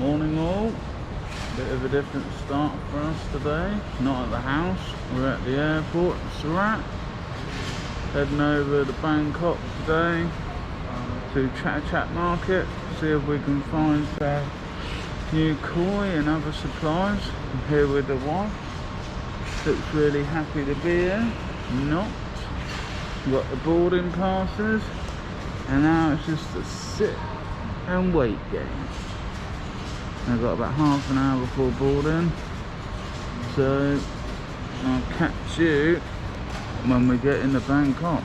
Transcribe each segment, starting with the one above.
Morning all. Bit of a different start for us today. Not at the house, we're at the airport, Surat. Heading over to Bangkok today to Chatuchak Market. See if we can find some new koi and other supplies. I'm here with the wife. Looks really happy to be here. Not. We've got the boarding passes. And now it's just a sit and wait game. I've got about half an hour before boarding, so I'll catch you when we get into Bangkok.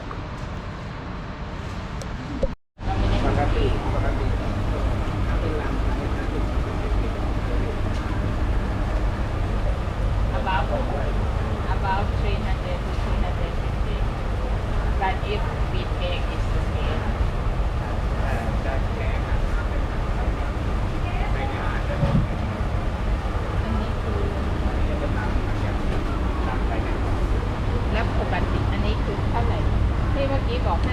About 300 to 350, but if we take it's okay.แล้วปกติอันนี้คือเท่าไหร่ที่เมื่อกี้บอก50-60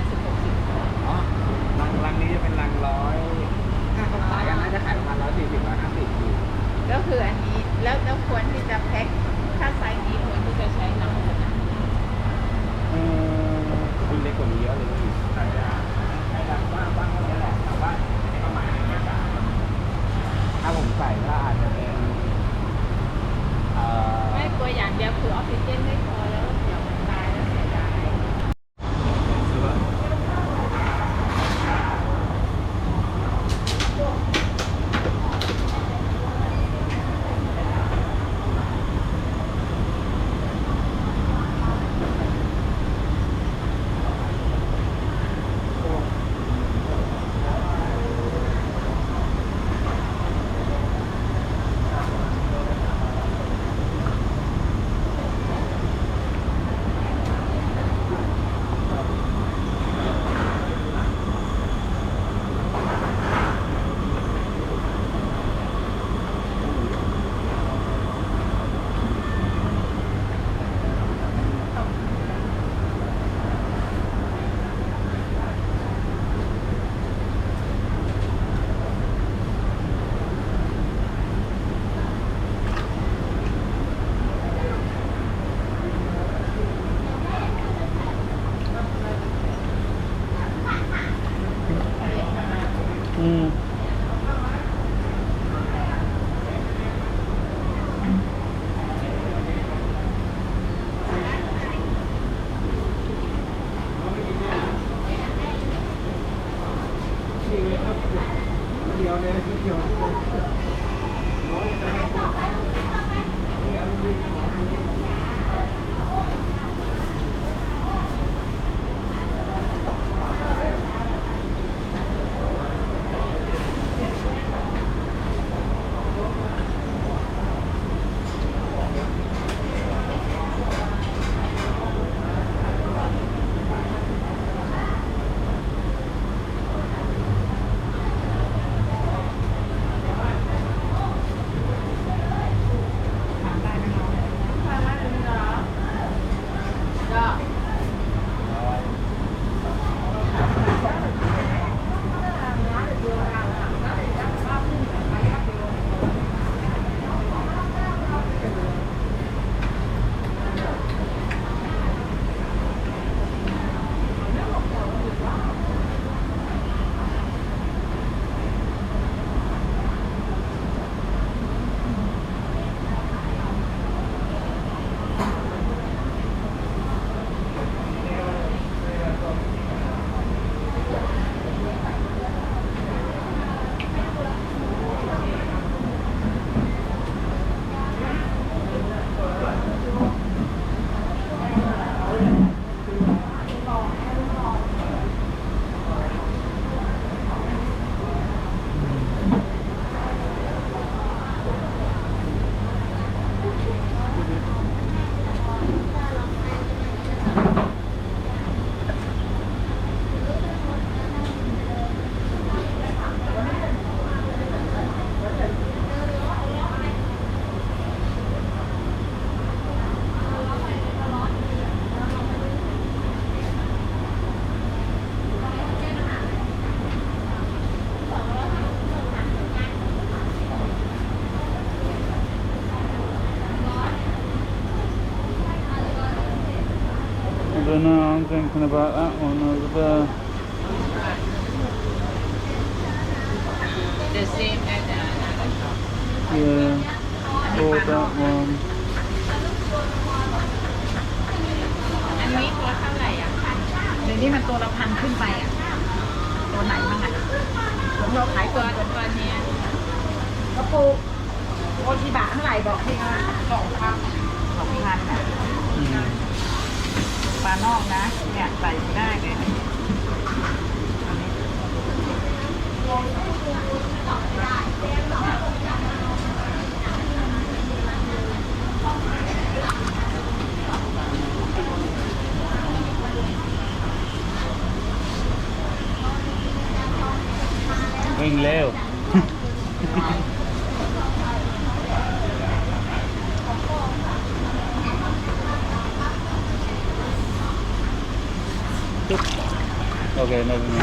อ๋อรังนี้จะเป็นรังถ้าเขาขายกันน่าจะขายประมาณ140-150อยู่ก็คืออันนี้แล้วควรที่จะแพ็คถ้าไซส์นี้ควรที่จะใช้น้ำขนาดไหนมีเล็กกว่านี้เยอะเลยพี่ใช่รังบ้างเท่านี้แหละแต่ว่าในประมาณนี้จะถ้าผมใส่ก็อาจจะเป็นไม่กลัวอย่างเดียวคือออกซิเจนไม่พอแล้วเดี๋ยวมันตายแล้วเสียดาย don't know, I'm thinking about that one over there. The same as the other shop. Yeah, or that one. อันนี้ตัวเท่าไหร่อ่ะพัน เดี๋ยวนี้มันตัวละพันขึ้นไปอ่ะ ตัวไหนบ้างอ่ะของเราขาย ตั ตัว เนี้ย กระปุกโอชิบะเท่าไหร่บอกพี่เขา2,000อ่ะ อืม ปลานอกนะ เนี่ยใส่ไม่ได้เลยอันนี้ วิ่งเร็ว จุ๊บโอเคไม่เป็นไร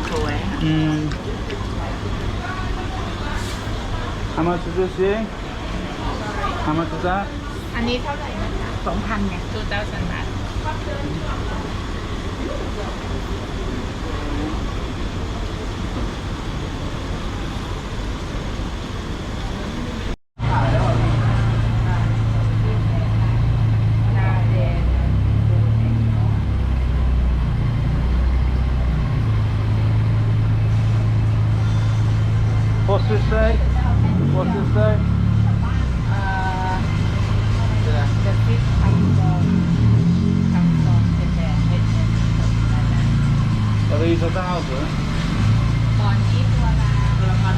สวยอะ How much is this here? How much is that? อันนี้เท่าไหร่นะคะ 2,000เนี่ย 2,000 บาท What's this say? What's this say? The fish come from Japan Are these 1,000? ตอนนี้ตัวละพัน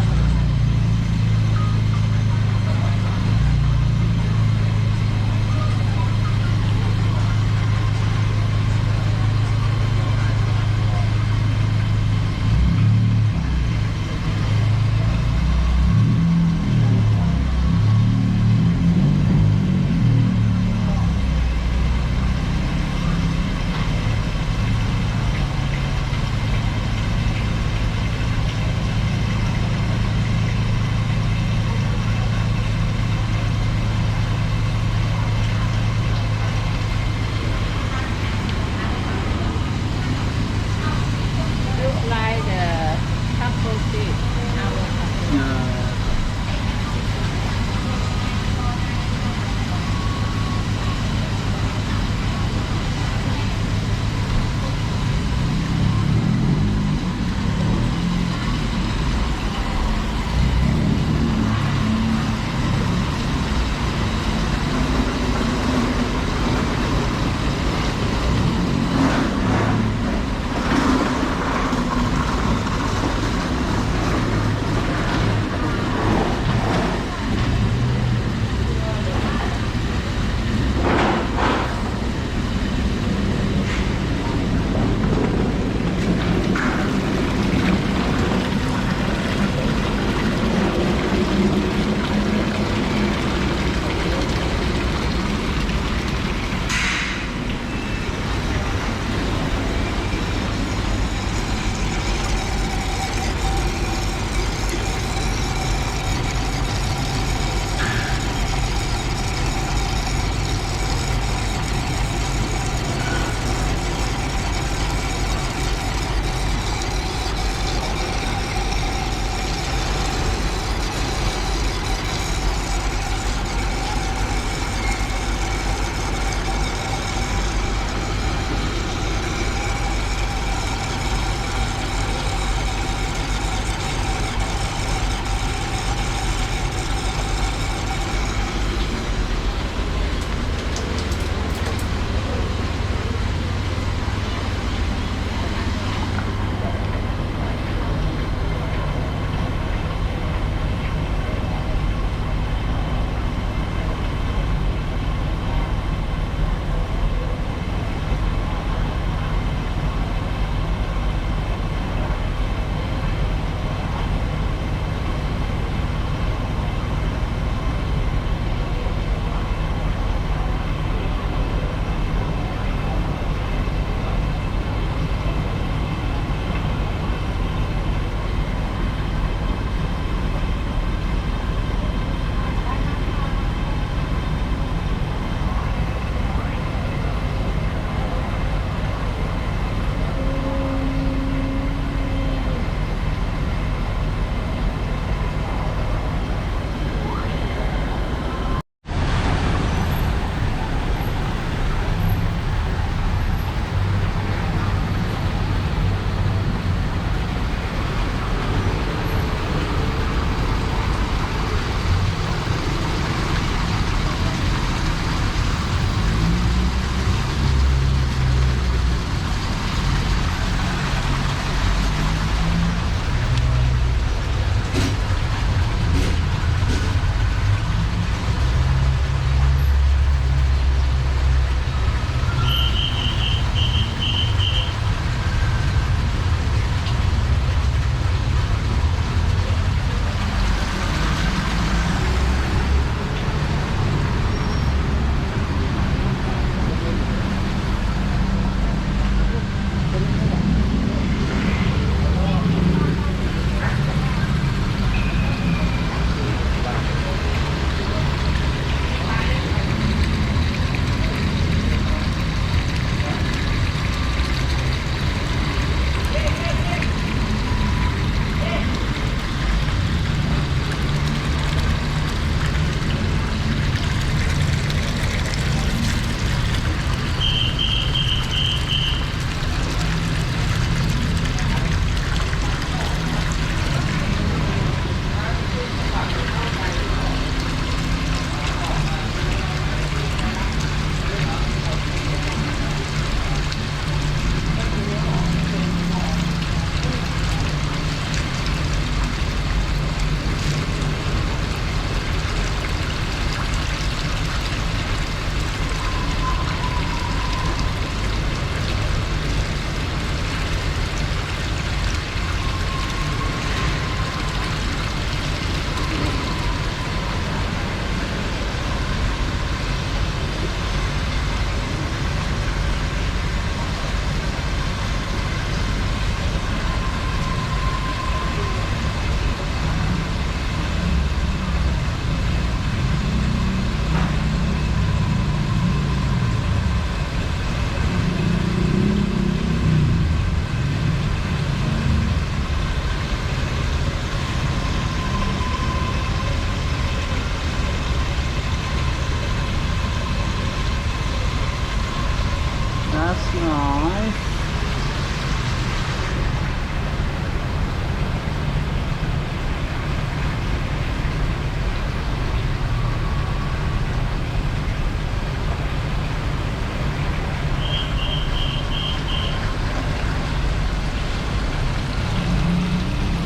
Nice.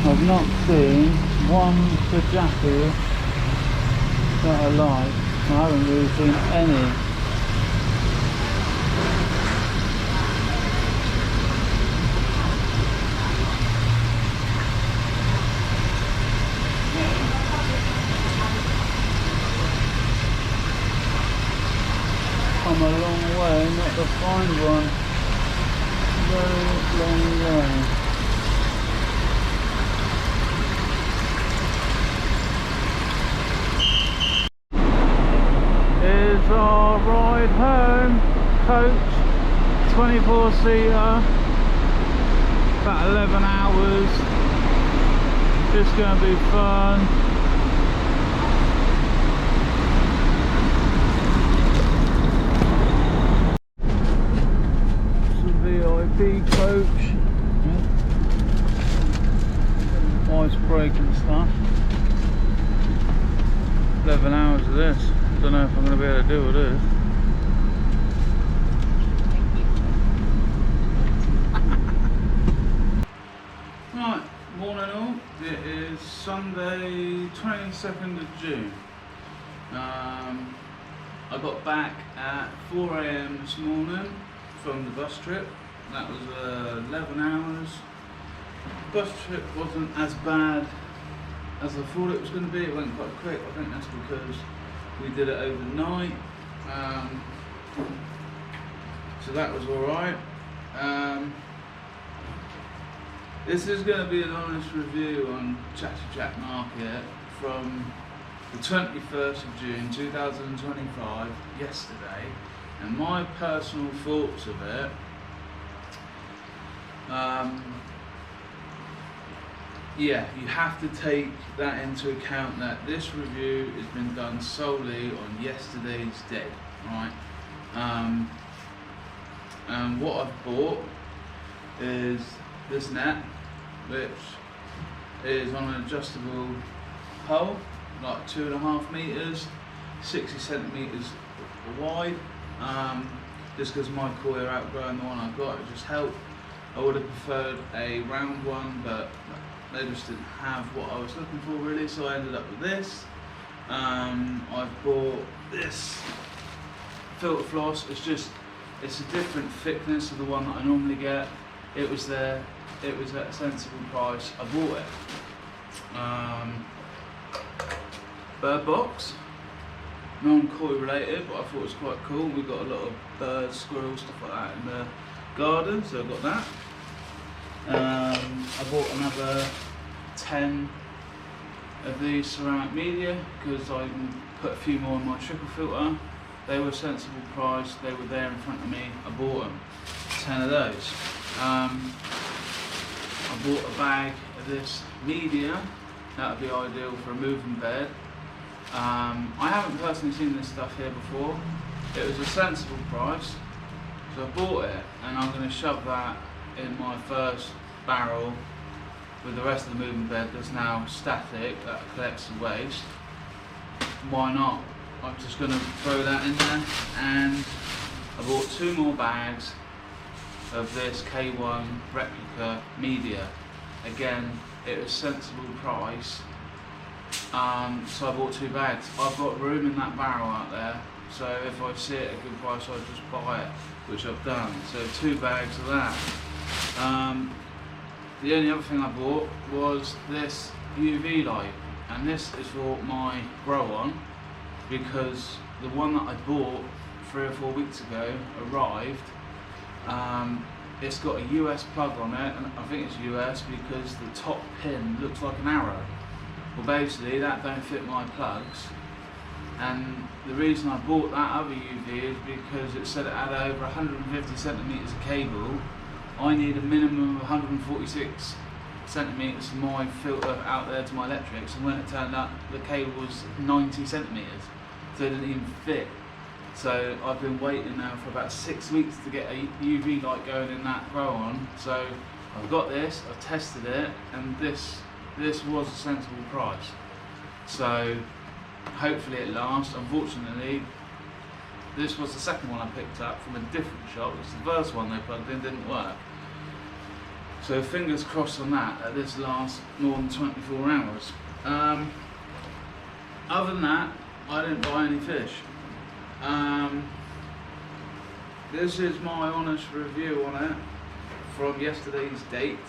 I've not seen one Chatuchak that I like. I haven't really seen any. Come a long way not to find one. Very long way. Here's our ride home, coach, 24-seater, about 11 hours, just going to be fun. It's a VIP coach, ice break and stuff. 11 hours of this. Don't know if I'm going to be able to do with this. Right, morning all. It is Sunday 22nd of June. I got back at 4 AM this morning from the bus trip. That was 11 hours. The bus trip wasn't as bad as I thought it was going to be. It went quite quick. I think that's because we did it overnight, so that was alright. This is going to be an honest review on Chatuchak Market from the 21st of June 2025, yesterday, and my personal thoughts of it. Yeah, you have to take that into account that this review has been done solely on yesterday's day, right? And what I've bought is this net, which is on an adjustable pole, like 2.5 meters, 60 centimeters wide. Just because my koi are outgrowing the one I've got, it just helped. I would have preferred a round one, but they just didn't have what I was looking for really, so I ended up with this. I've bought this filter floss. It's a different thickness of the one that I normally get. It was there, it was at a sensible price, I bought it. Bird box, non-koi related, but I thought it was quite cool. We've got a lot of birds, squirrels, stuff like that in the garden, so I got that. I bought another 10 of these ceramic media because I can put a few more in my trickle filter. They were a sensible price, they were there in front of me, I bought them, 10 of those. I bought a bag of this media, that would be ideal for a moving bed. I haven't personally seen this stuff here before. It was a sensible price, so I bought it, and I'm going to shove that in my first barrel with the rest of the moving bed that's now static, that collects the waste. Why not? I'm just going to throw that in there, and I bought 2 more bags of this K1 replica media. Again, it was a sensible price, so I bought 2 bags. I've got room in that barrel out there, so if I see it at a good price I'll just buy it, which I've done. So 2 bags of that. The only other thing I bought was this UV light, and this is for my grow on, because the one that I bought 3 or 4 weeks ago arrived. It's got a US plug on it, and I think it's US because the top pin looks like an arrow. Well, basically that don't fit my plugs, and the reason I bought that other UV is because it said it had over 150 centimeters of cable. I need a minimum of 146 centimeters for my filter out there to my electrics, and when it turned up the cable was 90 centimeters, so it didn't even fit. So I've been waiting now for about 6 weeks to get a UV light going in that grow on. So I've got this, I've tested it, and this was a sensible price. So hopefully it lasts. Unfortunately, this was the second one I picked up from a different shop. It's the first one they plugged in, didn't work. So fingers crossed on that this lasts more than 24 hours. Other than that, I didn't buy any fish. This is my honest review on it from yesterday's date.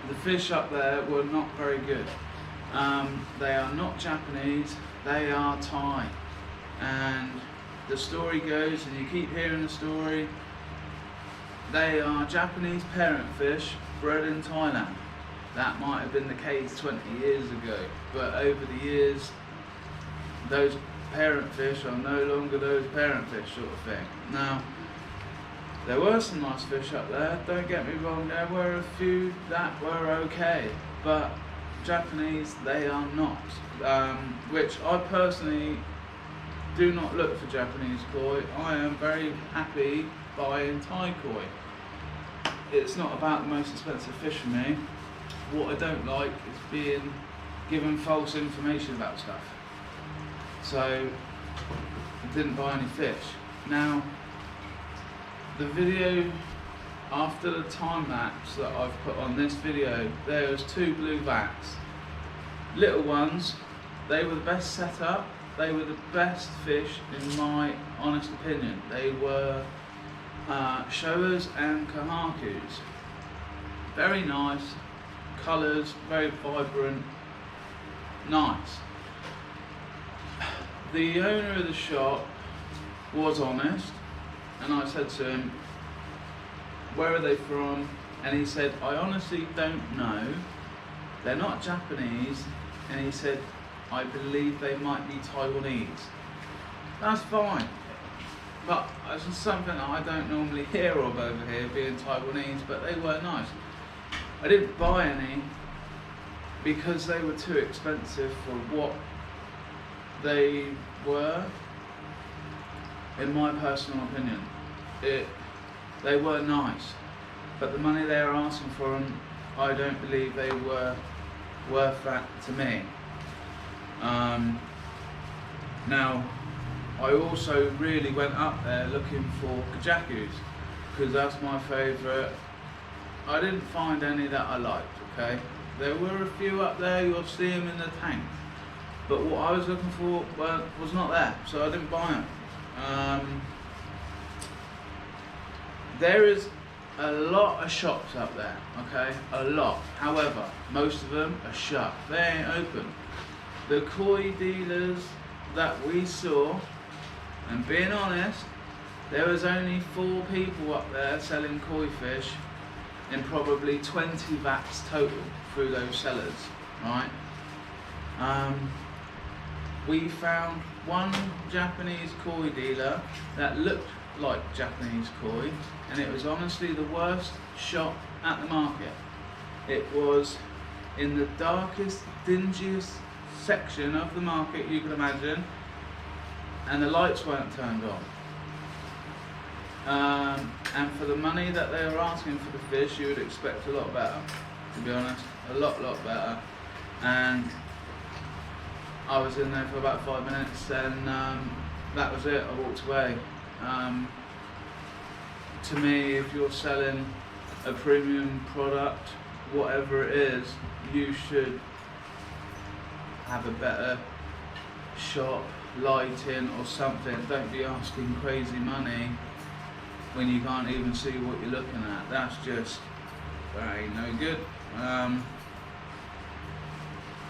The fish up there were not very good. They are not Japanese, they are Thai. And the story goes, and you keep hearing the story, they are Japanese parent fish bred in Thailand. That might have been the case 20 years ago, but over the years, those parent fish are no longer those parent fish sort of thing. Now, there were some nice fish up there, don't get me wrong, there were a few that were okay, but Japanese, they are not. Which I personally do not look for Japanese koi. I am very happy buying Thai koi. It's not about the most expensive fish for me. What I don't like is being given false information about stuff. So I didn't buy any fish. Now, the video after the time lapse that I've put on this video, there was 2 blue vats. Little ones, they were the best setup, they were the best fish in my honest opinion. They were Showas and Kahakus. Very nice, colours, very vibrant, nice. The owner of the shop was honest, and I said to him, where are they from? And he said, I honestly don't know. They're not Japanese. And he said, I believe they might be Taiwanese. That's fine. But it's just something that I don't normally hear of over here, being Taiwanese, but they were nice. I didn't buy any because they were too expensive for what they were, in my personal opinion. They were nice, but the money they were asking for them, I don't believe they were worth that to me. Now, I also really went up there looking for kajakus, because that's my favourite. I didn't find any that I liked, okay? There were a few up there, you'll see them in the tank, but what I was looking for was not there, so I didn't buy them. There is a lot of shops up there, okay? A lot. However, most of them are shut. They ain't open. The koi dealers that we saw, and being honest, there was only 4 people up there selling koi fish in probably 20 vats total through those sellers, right? We found one Japanese koi dealer that looked like Japanese koi, and it was honestly the worst shop at the market. It was in the darkest, dingiest section of the market you could imagine, and the lights weren't turned on. And for the money that they were asking for the fish, you would expect a lot better, to be honest, a lot better. And I was in there for about 5 minutes, and that was it. I walked away. To me, if you're selling a premium product, whatever it is, you should have a better shop, lighting or something. Don't be asking crazy money when you can't even see what you're looking at. That ain't no good.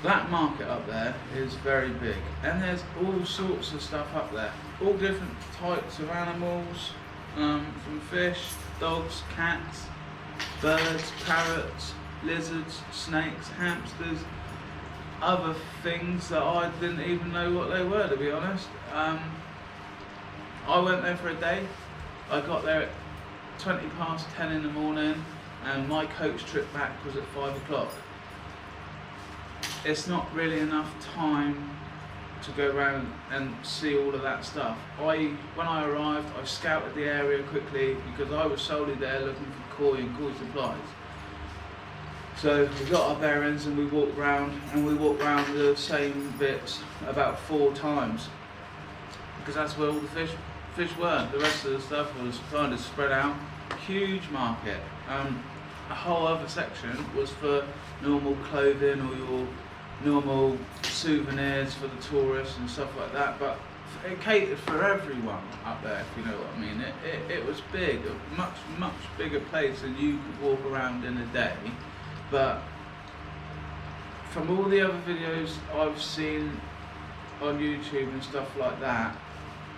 That market up there is very big, and there's all sorts of stuff up there, all different types of animals, from fish, dogs, cats, birds, parrots, lizards, snakes, hamsters, other things that I didn't even know what they were, to be honest. I went there for a day. I got there at 20 past 10 in the morning, and my coach trip back was at 5 o'clock. It's not really enough time to go around and see all of that stuff. When I arrived, I scouted the area quickly because I was solely there looking for koi and koi supplies. So we got our bearings and we walked around, the same bits about 4 times because that's where all the fish were. The rest of the stuff was kind of spread out. Huge market. A whole other section was for normal clothing or your normal souvenirs for the tourists and stuff like that, but it catered for everyone up there, if you know what I mean. It was big, a much bigger place than you could walk around in a day. But from all the other videos I've seen on YouTube and stuff like that,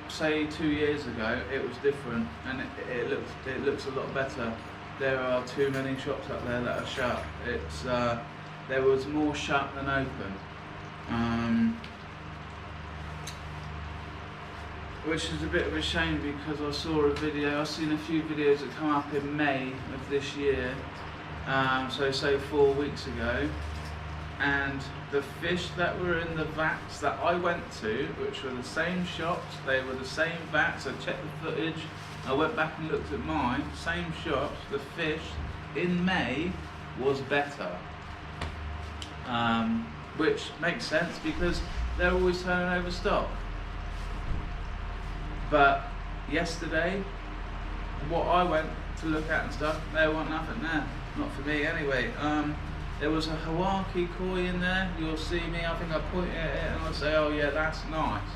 say 2 years ago, it was different, and it looks a lot better. There are too many shops up there that are shut. There was more shut than open, which is a bit of a shame because I've seen a few videos that come up in May of this year, so say 4 weeks ago, and the fish that were in the vats that I went to, which were the same shops, they were the same vats. I checked the footage, I went back and looked at mine, same shops, the fish in May was better. Which makes sense because they're always turning over stock. But yesterday, what I went to look at and stuff, there wasn't nothing there. Not for me anyway. There was a Hawaii koi in there. You'll see me, I think I point at it and I'll say, oh yeah, that's nice.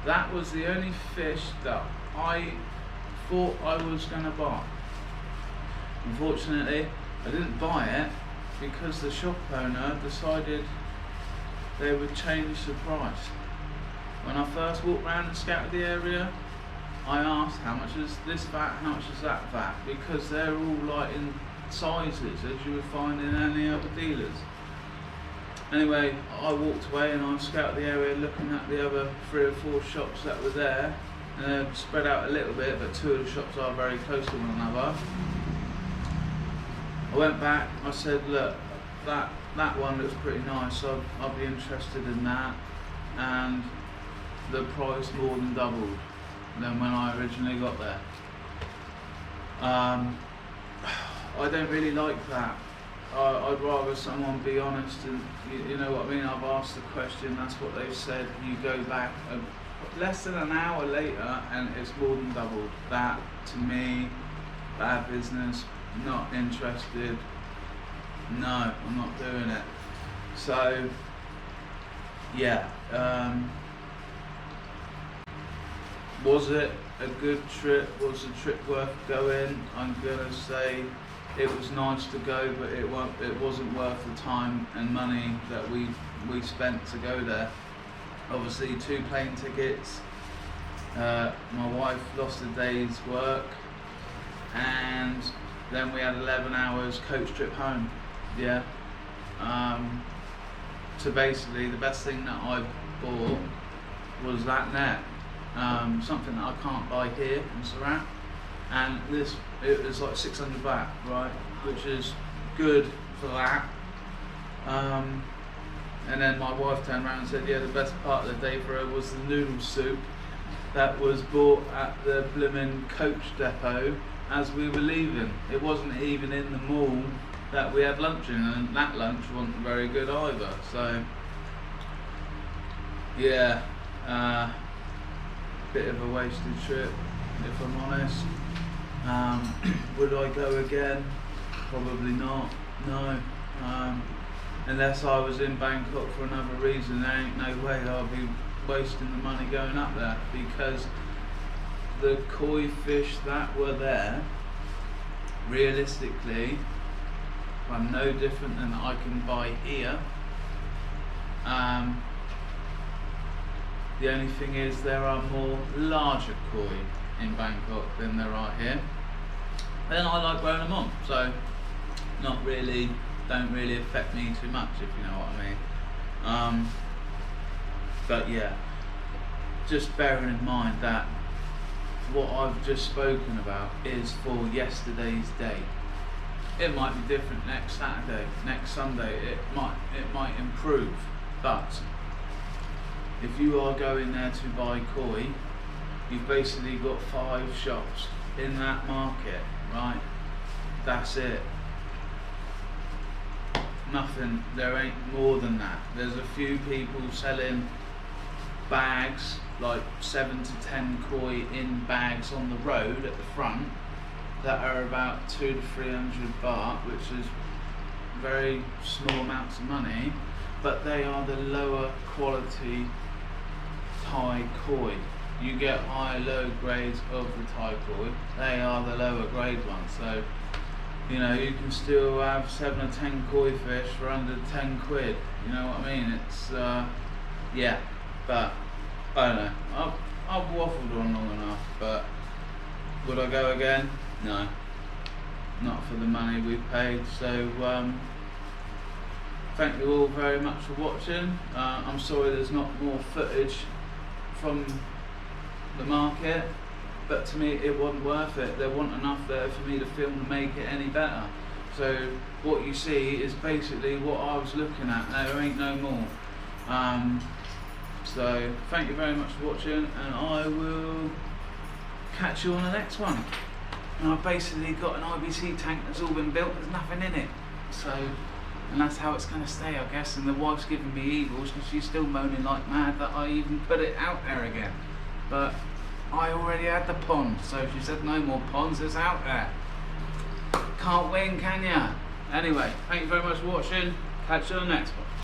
That was the only fish that I thought I was going to buy. Unfortunately, I didn't buy it because the shop owner decided they would change the price. When I first walked around and scouted the area, I asked how much is this vat, how much is that vat, because they're all like in sizes as you would find in any other dealers. Anyway, I walked away and I scouted the area looking at the other 3 or 4 shops that were there, and they're spread out a little bit, but 2 of the shops are very close to one another. I went back, I said, look, that one looks pretty nice, so I'll be interested in that, and the price more than doubled than when I originally got there. I don't really like that. I'd rather someone be honest, and you know what I mean. I've asked the question, that's what they've said. You go back less than an hour later and it's more than doubled. That, to me, bad business, not interested. No, I'm not doing it. So yeah, was it a good trip? Was the trip worth going? I'm gonna say it was nice to go, but it wasn't worth the time and money that we spent to go there. Obviously 2 plane tickets, my wife lost a day's work, and then we had 11 hours coach trip home. Yeah. So basically the best thing that I bought was that net, something that I can't buy here in Surat, and it was like 600 baht, right, which is good for that. And then my wife turned around and said, yeah, the best part of the day for her was the noodle soup that was bought at the blimmin' coach depot as we were leaving. It wasn't even in the mall that we had lunch in, and that lunch wasn't very good either. So yeah, bit of a wasted trip, if I'm honest. Would I go again? Probably not, no. Unless I was in Bangkok for another reason, there ain't no way I'll be wasting the money going up there, because the koi fish that were there, realistically, are no different than I can buy here. The only thing is there are more larger koi in Bangkok than there are here. Then I like growing them on, so don't really affect me too much, if you know what I mean. But yeah, just bearing in mind that what I've just spoken about is for yesterday's date. It might be different next Saturday, next Sunday. It might improve, but if you are going there to buy koi, you've basically got 5 shops in that market, right? That's it. Nothing, there ain't more than that. There's a few people selling bags, like 7 to 10 koi in bags on the road at the front, that are about 200 to 300 baht, which is very small amounts of money, but they are the lower quality Thai koi. You get high, low grades of the Thai koi. They are the lower grade ones. So, you know, you can still have 7 or 10 koi fish for under 10 quid. You know what I mean? It's, yeah, but I don't know. I've waffled on long enough, but would I go again? No. Not for the money we've paid. So, thank you all very much for watching. I'm sorry there's not more footage from the market, but to me it wasn't worth it. There wasn't enough there for me to film to make it any better. So what you see is basically what I was looking at. There ain't no more. So thank you very much for watching, and I will catch you on the next one. And I've basically got an IBC tank that's all been built, there's nothing in it. So, and that's how it's going to stay, I guess. And the wife's giving me evils because she's still moaning like mad that I even put it out there again. But I already had the pond, so she said no more ponds, it's out there. Can't win, can ya? Anyway, thank you very much for watching. Catch you on the next one.